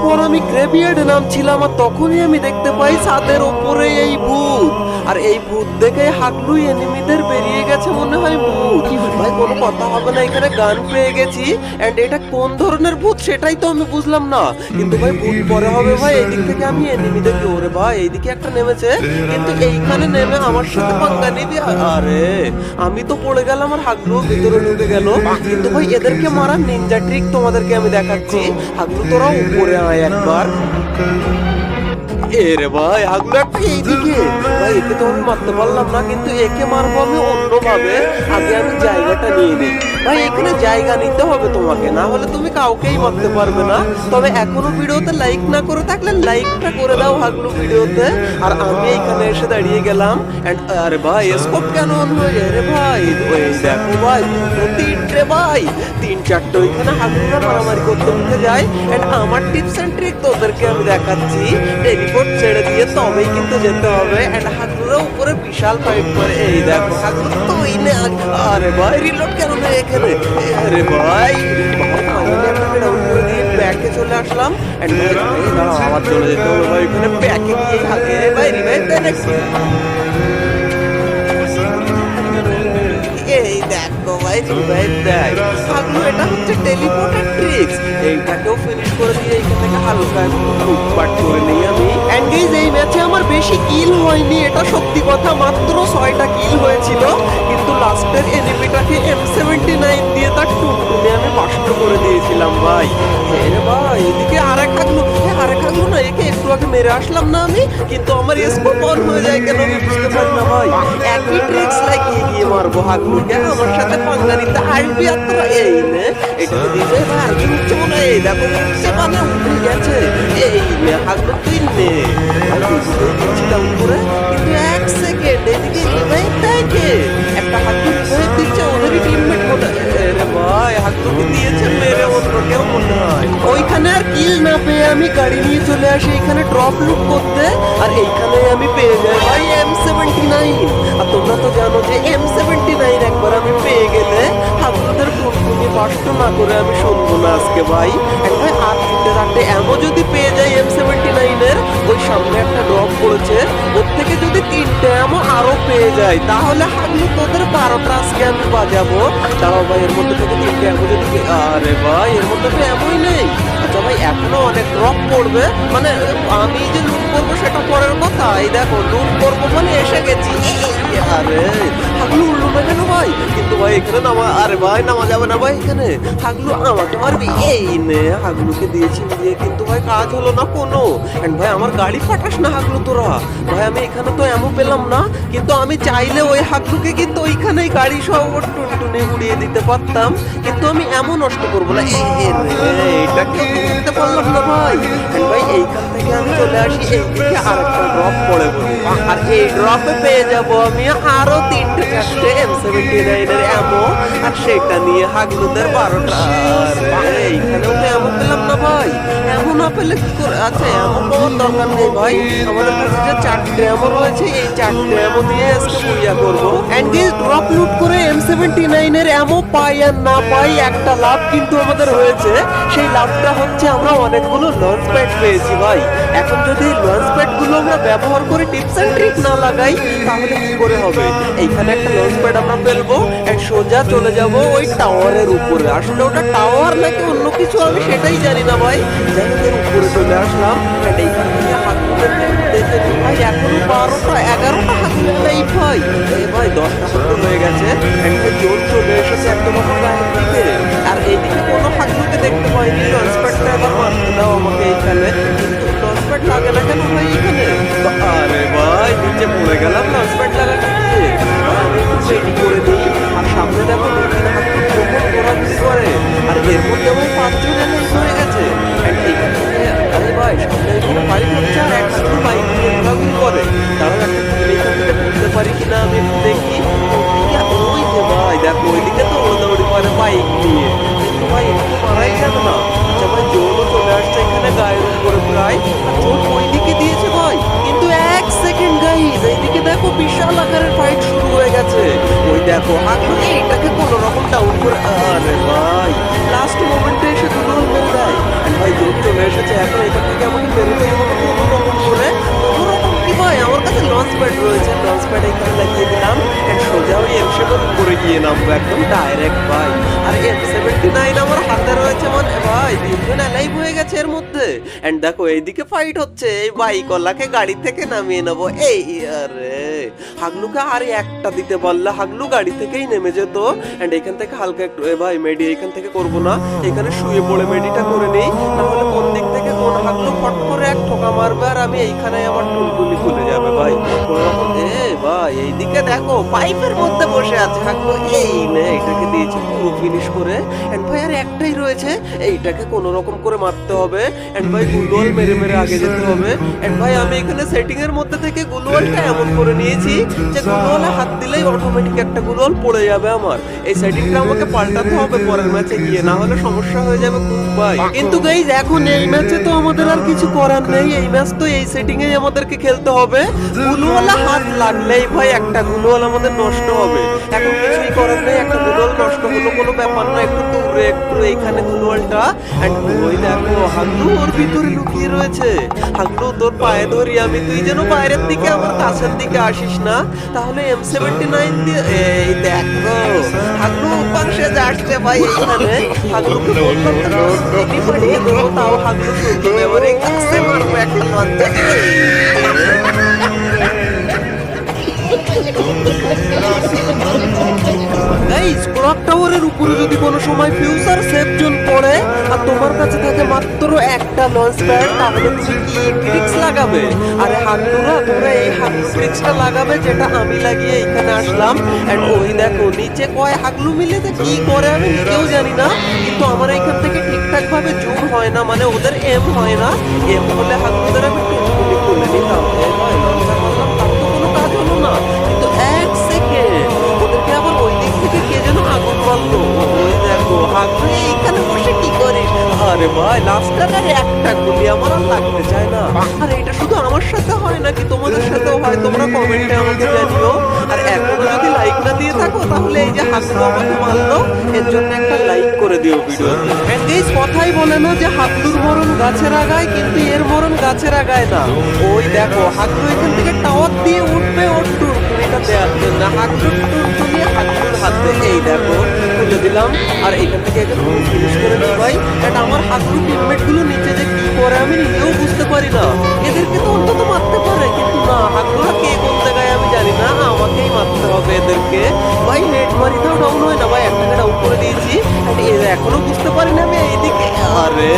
পর আমি গ্রেভিয়ার্ডে নামছিলাম আর তখনই আমি দেখতে পাই ছাদের ওপরে এই ভূত। আর এই ভূত দেখে হাগলু এনিমিদের বেরিয়ে গেছে মনে হয় ভূত। ভাই কোনো কথা হবে না, এখানে গান পেয়ে গেছি এন্ড এটা কোন ধরনের ভূত সেটাই তো আমি বুঝলাম না, কিন্তু ভাই ভূত পরে হবে ভাই। এইদিক থেকে আমি এনিমি দেখি, ওরে ভাই এইদিকে একটা নেমেছে, কিন্তু এইখানে নেমে আমার সাথে পাঙ্গা নিবি? আরে আমি তো পড়ে গেলাম আর হাগলু ভিতরে ঢুকে গেল। কিন্তু ভাই এদেরকে মারার নিনজা ট্রিক তোমাদেরকে আমি দেখাচ্ছি। হাগলু তোরা উপরে আয় একবার। এরে ভাই হাগলু একটা এইদিকে, ভাই একে তো আমি মারতে পারলাম না, কিন্তু একে মারবো আমি অন্যভাবে। আগে আমি জায়গাটা নিয়ে নিই ভাই, এখানে জায়গা নিতে হবে তোমাকে, না হলে তুমি কাউকেই মারতে পারবে না। তবে এখনো ভিডিওতে লাইক না করে থাকলে লাইকটা করে দাও হাগলু ভিডিওতে। আর আমি এখানে এসে দাঁড়িয়ে গেলাম এন্ড আরে ভাই স্কোপ কেন অন হয়ে যায় রে ভাই? ওই দেখো ভাই দুটো তিনটে ভাই, তিন চারটে ওইখানে হাগলুরা মারামারি করতে উঠে যায়। এন্ড আমার টিপস এন্ড ট্রিক তোদেরকে আমি দেখাচ্ছি, টেলিপোর্ট ছেড়ে দিয়ে তবেই কিন্তু যেতে হবে। এন্ড হাগলুরা উপরে বিশাল ফাইট করে, এই দেখো হাগলু তো ওই নে। আরে ভাই রিলোড কেন না এখানে? আরে ভাই ফাইনালি একটা ডাউন করে দিয়ে ব্যাকে চলে আসলাম। এন্ড ভাই দাঁড়াও আবার চলে যেতে হবে ভাই, ওইখানে ব্যাকে গিয়ে হাগে ভাই রিভাইভ দেন একটু। এই দেখো ভাই রিভাইভ দেয় হাগলু, এটা হচ্ছে টেলিপোর্টের ট্রিক্স। এইটাকেও ফিনিশ করে দিয়ে এইখান থেকে হালকা একটু লুটপাট করে নিই আমি। এন্ড গাইস এই ম্যাচে আমার বেশি কিল হয়নি, এটা সত্যি কথা, মাত্র 6টা কিল হয়েছিল। কিন্তু লাস্টের এনিমিটাকে M79 দিয়ে তার টুনটুনে আমি নষ্ট করে দিয়েছিলাম ভাই। এরে ভাই এদিকে আরেক হাগলু, আরেক হাগলু না, একে একটু আগে মেরে আসলাম না আমি, কিন্তু আমার স্কোপ অন হয়ে যায় কেন আমি বুঝতে পারি না ভাই। একই ট্রিক্স লাগিয়ে গিয়ে মারবো হাগলুকে, আমার সাথে পাঙ্গা নিতে আসবি আর তোরা। এই নে এটাকে দিবে ভাই, আর উঠছে মনে হয়, এই দেখো উঠছে মানে উঠে গেছে। এই নে হাগলু তুই নে ভাই, দিচ্ছিলাম উপরে, কিন্তু 1 সেকেন্ড এদিকে রিভাইভ দেয় কে? একটা হাগলু রিভাইভ দিচ্ছে, ওদেরই টিমমেট মনে হয়। আরে ভাই হাগলুকে দিয়েছে মেরে অন্য কেউ মনে হয়। ওইখানে আর কিল না পেয়ে আমি গাড়ি নিয়ে চলে আসি এইখানে ড্রপ লুট করতে, আর এইখানে আমি পেয়ে যাই ভাই M79। আর তোমরা তো জানো যে M79 একবার আমি পেয়ে গেলে হাগলুদের টুনটুনি নষ্ট না করে আমি শুনবো না আজকে ভাই। ভাই আর তিনটে চারটে এমন যদি পেয়ে যাই M79 এর, ওই সামনে একটা ড্রপ পড়েছে, ওর থেকে যদি তিনটে এমন আরো পেয়ে যায়, তাহলে হাগলু তোদের 12টা আজকে আমি বাজাবো। দাঁড়াও ভাই এর মধ্যে থেকে তিনটে এমন যদি, আরে ভাই এর মধ্যে তো এমনই নেই। আচ্ছা ভাই এখনো অনেক ড্রপ পড়বে, মানে আমি যে লুট করবো সেটা পরের কথা। এই দেখো লুট করবো মানে এসে গেছি। আরে হাগলু উঠলো না কেন ভাই? কিন্তু ভাই এখানে নামা, আরে ভাই নামা যাবে না ভাই, এখানে হাগলু আমাকে মারবি? এই নে হাগলুকে দিয়েছি দিয়ে, কিন্তু ভাই কাজ হলো না কোনো। এন্ড ভাই আমার গাড়ি ফাটাস না হাগলু তোরা। ভাই আমি এখানে তো এমন পেলাম না, কিন্তু আমি চাইলে ওই হাগলুকে কিন্তু ওইখানেই গাড়ি সহ টুনটুনে উড়িয়ে দিতে পারতাম, কিন্তু আমি এমন নষ্ট করবো না। এটা কেউ বুঝতে পারলাম না ভাই। এন্ড ভাই এইখান থেকে আমি চলে আসি এইদিকে, আর একটা ড্রপ পড়ে বলি, আর এই ড্রপে পেয়ে যাবো আমি আরো 3টে 4টে M79 এর এমো, আর সেটা নিয়ে হাগলুদের 12টা। এইখানেও তো এমন পেলাম না ভাই, এমন না পেলে কি করে? আচ্ছা এমন পাওয়ার দরকার নেই ভাই, আমাদের কাছে যে 4টে এমন রয়েছে, এই 4টে এমো দিয়ে আজকে বুইয়া করবো। এন্ড গাইস ড্রপ লুট করে M79 এর এমো পাই আর না পাই, একটা লাভ কিন্তু আমাদের হয়েছে। সেই লাভটা হচ্ছে আমরা অনেকগুলো লঞ্চ প্যাড পেয়েছি ভাই। এখন যদি লঞ্চ প্যাড গুলো আমরা ব্যবহার করে টিপস এন্ড ট্রিক না লাগাই, তাহলে কি করে হবে? এইখানে একটা লঞ্চ প্যাড আমরা ফেলবো, এন্ড সোজা চলে যাব ওই টাওয়ারের উপরে। আসলে ওটা টাওয়ার নাকি অন্য কিছু আমি সেটাই জানি না ভাই, যাই হোক এর উপরে চলে আসলাম। এন্ড এইখান থেকে হাগলুদের দেখে ভাই এখনো 12টা 11টা হাগলু নেই ভাই। এই ভাই 10টা হাগলু হয়ে গেছে। একটা জোন চলে এসেছে একদম আমার গায়ের দিকে, আর এইদিকে কোনো হাগলুকে দেখতে পাইনি। লঞ্চ প্যাডটা এবার মারতে দাও আমাকে এইখানে, কিন্তু লঞ্চ প্যাড লাগে না কেন ভাই এখানে? আরে ভাই নিচে পড়ে গেলাম লঞ্চ প্যাড লাগাতে গিয়ে। আমি একটু রেডি করে দিই, আর সামনে দেখো দুইখানে হাগলু প্রথম ঘোরাঘুরি করে, আর এর মধ্যে ভাই 5জন এলিট হয়ে গেছে। এইখান থেকে আরে ভাই সামনে কোনো বাইক হচ্ছে, আর এক হাগলু বাইক নিয়ে ঘোরাঘুরি করে। তারও একটা এইখান থেকে বুঝতে পারি কিনা আমি একটু দেখি। ওই যে ভাই দেখো ওইদিকে তো দৌড়ি করে বাইক নিয়ে, কিন্তু ভাই একটু মারাই যাবে না। আচ্ছা ভাই জোনও চলে আসছে এখানে গায়ের উপরে প্রায়, আর জোন ওইদিকে দিয়েছে ভাই, কিন্তু 1 সেকেন্ড গাইজ এইদিকে দেখো বিশাল আকারের ফাইট শুরু হয়ে গেছে। ওই দেখো হাগলু এইটাকে কোনো রকম ডাউন করে, আরে ভাই লাস্ট মোমেন্টে এসে দুটো মেরে দেয়। ভাই জোন চলে এসেছে। এখন এখান থেকে আমাকে বেরোতে হবে কোনো রকম করে। কোনো রকম কি ভাই, আমার কাছে লঞ্চ প্যাড রয়েছে, লঞ্চ প্যাড এখানে লাগিয়ে দিলাম এন্ড সোজা ওই M7 উপরে গিয়ে নামবো একদম ডাইরেক্ট ভাই। আর M79 আমার হাতে রয়েছে, মানে ভাই তিনজন অ্যালাইভ হয়ে গেছে এর মধ্যে। এন্ড দেখো এইদিকে ফাইট হচ্ছে, এই বাইকওয়ালাকে গাড়ি থেকে নামিয়ে নেবো। এই আরে হাগলুকে আর একটা দিতে পারলে হাগলু গাড়ি থেকেই নেমে যেত। এন্ড এখান থেকে হালকা একটু ভাই মেডি এখান থেকে করবো না, এখানে শুয়ে পড়ে মেডিটা করে নেই, তাহলে কোন দিক থেকে কোন হাগলু ফট করে এক ঠোকা মারবে আর আমি এইখানে আমার টুলটুলি খুলে যাবে ভাই। কোনরকম ভাই এইদিকে দেখো পাইপের মধ্যে বসে আছে হাগলু। এই নে এটাকে দিয়েছি পুরো ফিনিশ করে। এন্ড ভাই আর একটাই রয়েছে, এইটাকে কোন রকম করে মারতে হবে। এন্ড ভাই গুলোয়াল মেরে মেরে আগে যেতে হবে। এন্ড ভাই আমি এখানে সেটিং এর মধ্যে থেকে গুলোয়ালটা এমন করে নিয়েছি যে গুলোয়ালে হাত দিলেই অটোমেটিক একটা গুলোয়াল পড়ে যাবে আমার। এই সেটিংটা আমাকে পাল্টাতে হবে পরের ম্যাচে গিয়ে, না হলে সমস্যা হয়ে যাবে খুব ভাই। কিন্তু গাইজ এখন এই ম্যাচে তো আমাদের আর কিছু করার নেই, এই ম্যাচ তো এই সেটিং এ আমাদেরকে খেলতে হবে। গুলোয়ালা হাত লাগলেই ভাই একটা গুলোয়াল আমাদের নষ্ট হবে। এখন কিছুই করার নেই, একটা গুলোয়াল নষ্ট হলো কোনো ব্যাপার না, একটু দূরে একটু এইখানে গুলোয়ালটা। এন্ড ওই দেখো হাগলু ওর ভিতরে লুকিয়ে রয়েছে। হাগলু তোর পায়ে ধরি আমি, তুই যেন বাইরের দিকে আমার কাছের দিকে আসিস না, তাহলে M79 দিয়ে এই দেখো হাগলু উপাংশে যাচ্ছে ভাই। এইখানে হাগলুকে বললাম পাঠিয়ে দেবো, তাও হাগলু শুনবে। এবার এই কাছে মারবো একটা লজ্জা। গাইস ক্লক টাওয়ারের উপরে যদি কোনো সময় ফিউচার সেফ জোন পড়ে আর তোমার কাছে থাকে মাত্র একটা লঞ্চ প্যাড, তাহলে তুমি কি ট্রিক্স লাগাবে? আরে হাগলুরা তোমরা এই হাগলু ট্রিক্সটা লাগাবে যেটা আমি লাগিয়ে এখানে আসলাম। এন্ড ওই দেখো নিচে কয় হাগলু মিলে যে কি করে আমি নিজেও জানি না, কিন্তু আমার এখান থেকে ঠিকঠাক ভাবে জুম হয় না, মানে ওদের এম হয় না। এম হলে হাগলুদের আমি টুকটুকি খুলে নিতাম। লঞ্চার মারলাম তার তো কোনো কাজ হলো না, কিন্তু এক সেকেন্ড ওদেরকে আবার ওই দিক থেকে কে যেন আগুন মারলো। ওই দেখো হাগলু এইখানে বসে কি করিস? আরে ভাই লাস্টের একটা গুলি আমার আর লাগতে চায় না। আর এটা শুধু আমার সাথে হয় নাকি তোমাদের সাথেও হয়? তোমরা কমেন্টে আমাকে জানিও। আর এখনো যদি লাইক না দিয়ে থাকো তাহলে এই যে হাগলু আমাকে মারলো এর জন্য একটা লাইক করে দিও ভিডিওতে। এন্ড গাইস কথাই বলে না যে হাগলুর মরণ গাছের আগায়, কিন্তু এর মরণ গাছের আগায় না। ওই দেখো হাগলু এখান থেকে টাওয়ার দিয়ে উঠবে ওর টুরটুনিটা দেওয়ার জন্য। হাগলুর টুরটুনি হাগলুর হাতে, এই দেখো খুলে দিলাম। আর এখান থেকে একে পুরো ফিনিশ করে দিই ভাই। এন্ড আমার হাগলু টিমমেট গুলো নিচে যে কি করে আমি নিজেও বুঝতে পারি না। এদেরকে তো অন্তত মারতে পারে, কিন্তু না হাগলুরা কে কোন জায়গায় আমি জানি না, আমাকেই মারতে হবে এদেরকে ভাই। নেট মারিতেও ডাউন হয় না ভাই, একটাকে ডাউন করে দিয়েছি। এখনো বুঝতে পারি না আমি এইদিকে। আরে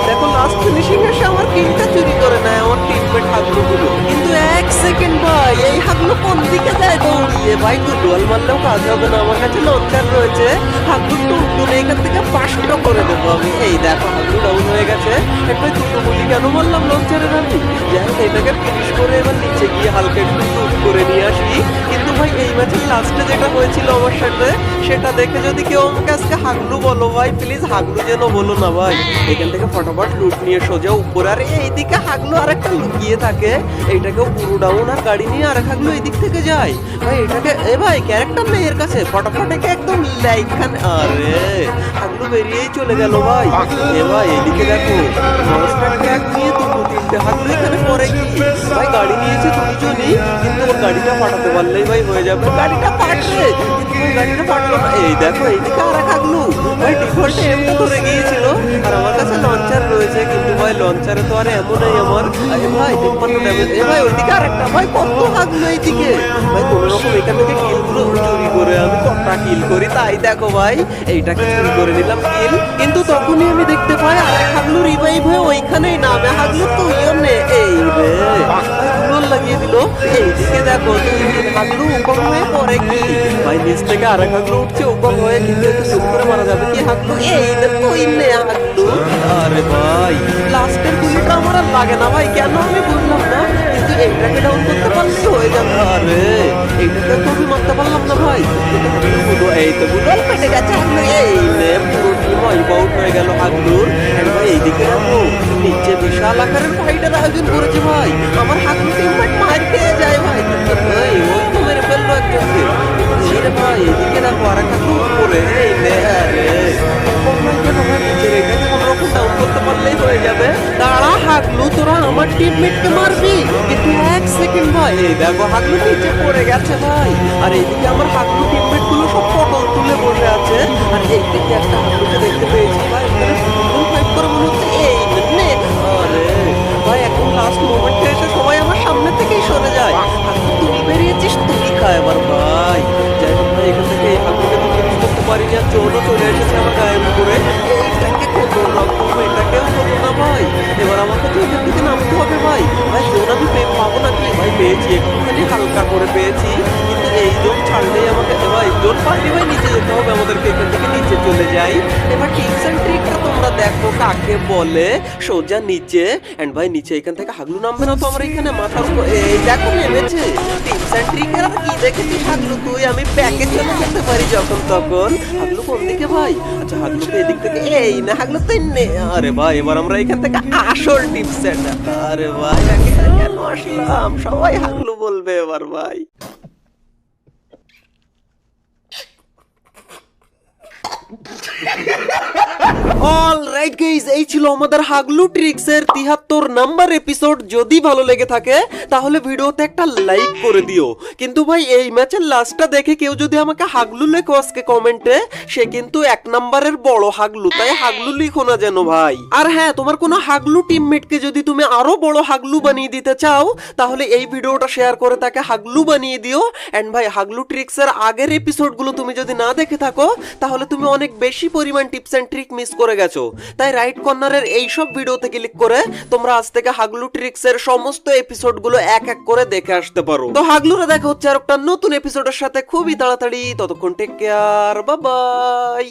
দেখো লাস্ট ফিনিশিং এসে আমার কিলটা চুরি করে নেয় আমার টিমমেট হাগলু গুলো। কিন্তু এক সেকেন্ড ভাই, এই হাগলু কোন দিকে যায় দৌড়িয়ে? ভাই গুলোয়াল মারলেও কাজ হবে না, আমার কাছে লঞ্চার রয়েছে। হাগলু টুনটুনে এখান থেকে 5টা করে দেবো আমি। এই দেখো হাগলু ডাউন হয়ে গেছে। ভাই দুটো গুলি কেন মারলাম লঞ্চারের আমি? যাই হোক এটাকে ফিনিশ করে এবার নিচে গিয়ে হালকা একটু শুট করে নিয়ে আসি। কিন্তু ভাই এই ম্যাচের লাস্টে যেটা হয়েছিল আমার সাথে, সেটা দেখে যদি কেউ আমাকে আজকে হাগলু বলো ভাই, প্লিজ হাগলু যেন বলো না ভাই। এখান থেকে ফটাফট লুট নিয়ে সোজা উপরে। আর এইদিকে হাগলু আর একটা লুকিয়ে থাকে, এইটাকেও পুরো ডাউন। আর গাড়ি নিয়ে আর এক হাগলু এইদিক থেকে যায় ভাই। এটাকে ভাই ক্যারেক্টার নেই এর কাছে, ফটাফট একে একদম লাইখান। আরে হাগলু বেরিয়েই চলে গেল ভাই। ভাই এইদিকে দেখো ট্র্যাক নিয়ে দুটো তিনটে হাগলু এখানে পরে কি ভাই গাড়ি নিয়েছে দুজনই, কিন্তু ওর গাড়িটা ফাটাতে পারলেই ভাই হয়ে যাবে। গাড়িটা ফাটবে, কিন্তু ভাই গাড়িটা ফাটলো না। এই দেখো এইদিকে আর এক হাগলু ভাই ডিফল্টে এমটা ধরে গিয়েছিল। আর আমার কাছে লঞ্চার রয়েছে, কিন্তু ভাই লঞ্চারে তো আর এমনই আমার ভাই 53 ড্যামেজ। ভাই ওইদিকে আর একটা ভাই কত হাগলু এইদিকে ভাই। কোন রকম এখান থেকে কিলগুলো চুরি করে আমি কটা কিল করি, তাই দেখো ভাই এইটাকে চুরি করে নিলাম কিল। কিন্তু তখনই আমি দেখতে পাই আরেক হাগলু রিভাইভ হয়ে ওইখানেই নামে। হাগলু তুইও নে, এই রে গুলোল লাগিয়ে দিল। এইদিকে দেখো দুই হাগলু উপর হয়ে পরে কি ভাই নিচ থেকে আরেক হাগলু উঠছে উপর হয়ে, কিন্তু একটু জুম করে মারা যাবে কি হাগলু? এই রে তুই নে হাগলু। আরে ভাই লাস্টের গুলিটা আমার আর লাগে না ভাই, কেন আমি বুঝলাম না, কিন্তু এইটাকে ডাউন করতে পারলেই হয়ে যাবে। আরে এইটাকে তো আমি মারতে পারলাম না ভাই। এই তো গুলোল পেটে গেছে হাগলু। এই নে পুরো টিম ওয়াইপ আউট হয়ে গেল হাগলুর। ভাই এইদিকে দেখো নিচে বিশাল আকারের ফাইটের আয়োজন করেছে ভাই। আমার হাগলু টিমমেট মার খেয়ে যায় ভাই, কিন্তু ভাই ওই তো মেরে ফেললো একজনকে। রে ভাই এদিকে দেখো আর একটা উপরে। এই নে আরে কেন ভাই নিচে এটাকে কোনো রকম ডাউন করতে পারলেই হয়ে যাবে। দাঁড়া হাগলু, তোরা আমার টিমমেটকে মারবি, কিন্তু এক সেকেন্ড ভাই। এই দেখো হাগলু নিচে পড়ে গেছে ভাই। আর এইদিকে আমার হাগলু টিমমেট গুলো সব পটল তুলে বসে আছে। আর এইদিকে একটা হাগলুকে দেখতে পেয়েছি ভাই, ওখানে ফুটবল ফাইট করে মনে হচ্ছে এই নে। আরে ভাই এখন লাস্ট মোমেন্টে এসে সবাই আমার সামনে থেকেই সরে যায়। হাগলু তুই বেরিয়েছিস, তুই খা এবার ভাই। যাই হোক ভাই, এখান থেকে এই হাগলুকে তো ফিনিশ করতে পারিনি, আর জোনও চলে এসেছে আমার গায়ের উপরে। এইটাকে কত লাগবো, এটাকেও হলো না ভাই। এবার আমাকে তো এখান থেকে নামতে হবে ভাই। ভাই জোন আমি পাবো নাকি? ভাই পেয়েছি, একটুখানি হালকা করে পেয়েছি, কিন্তু এই জোন ছাড়লেই আমাকে ভাই জোন পাইনি ভাই, নিচে যেতে হবে আমাদেরকে, এখান থেকে নিচে চলে যাই। এবার টিপস এন্ড ট্রিকটা তোমরা দেখো কাকে বলে, সোজা নিচে। এন্ড ভাই নিচে এখান থেকে হাগলু নামবে না তো আমার এখানে মাথার উপর, এই দেখো নেমেছে। টিপস এন্ড ট্রিকের আর কি দেখেছিস হাগলু তুই? আমি প্যাকেজ চলে যেতে পারি যখন তখন। হাগলু কোন দিকে ভাই? আচ্ছা হাগলুকে এদিক থেকে, এই না হাগলু তুই নে। আরে ভাই এবার আমরা এখান থেকে আসল টিপস এন্ড, আরে ভাই এখানে কেন আসলাম? সবাই হাগলু বলবে এবার ভাই। অলরাইট গাইস, এই ছিল আমাদের হাগলু ট্রিক্স এর 73 নাম্বার এপিসোড। যদি ভালো লেগে থাকে তাহলে ভিডিওতে একটা লাইক করে দিও। কিন্তু ভাই এই ম্যাচের লাস্টটা দেখে কেউ যদি আমাকে হাগলু লেখো আজকে কমেন্টে, সে কিন্তু 1 নাম্বারের বড় হাগলু, তাই হাগলু লিখো না যেন ভাই। আর হ্যাঁ, তোমার কোনো হাগলু টিমমেটকে যদি তুমি আরো বড় হাগলু বানিয়ে দিতে চাও, তাহলে এই ভিডিওটা শেয়ার করে তাকে হাগলু বানিয়ে দিও। এন্ড ভাই হাগলু ট্রিক্স এর আগের এপিসোডগুলো তুমি যদি না দেখে থাকো, তাহলে তুমি অনেক বেশি পরিমাণ টিপস এন্ড ট্রিক মিস করে গেছো। তাই রাইট কর্নারের এই সব ভিডিওতে ক্লিক করে তোমরা আজ থেকে হাগলু ট্রিক্স এর সমস্ত এপিসোডগুলো এক এক করে দেখে আসতে পারো। তো হাগলুরা দেখা হচ্ছে আর একটা নতুন এপিসোডের সাথে খুবই তাড়াতাড়ি। ততক্ষণ টেক কেয়ার, বাই বাই।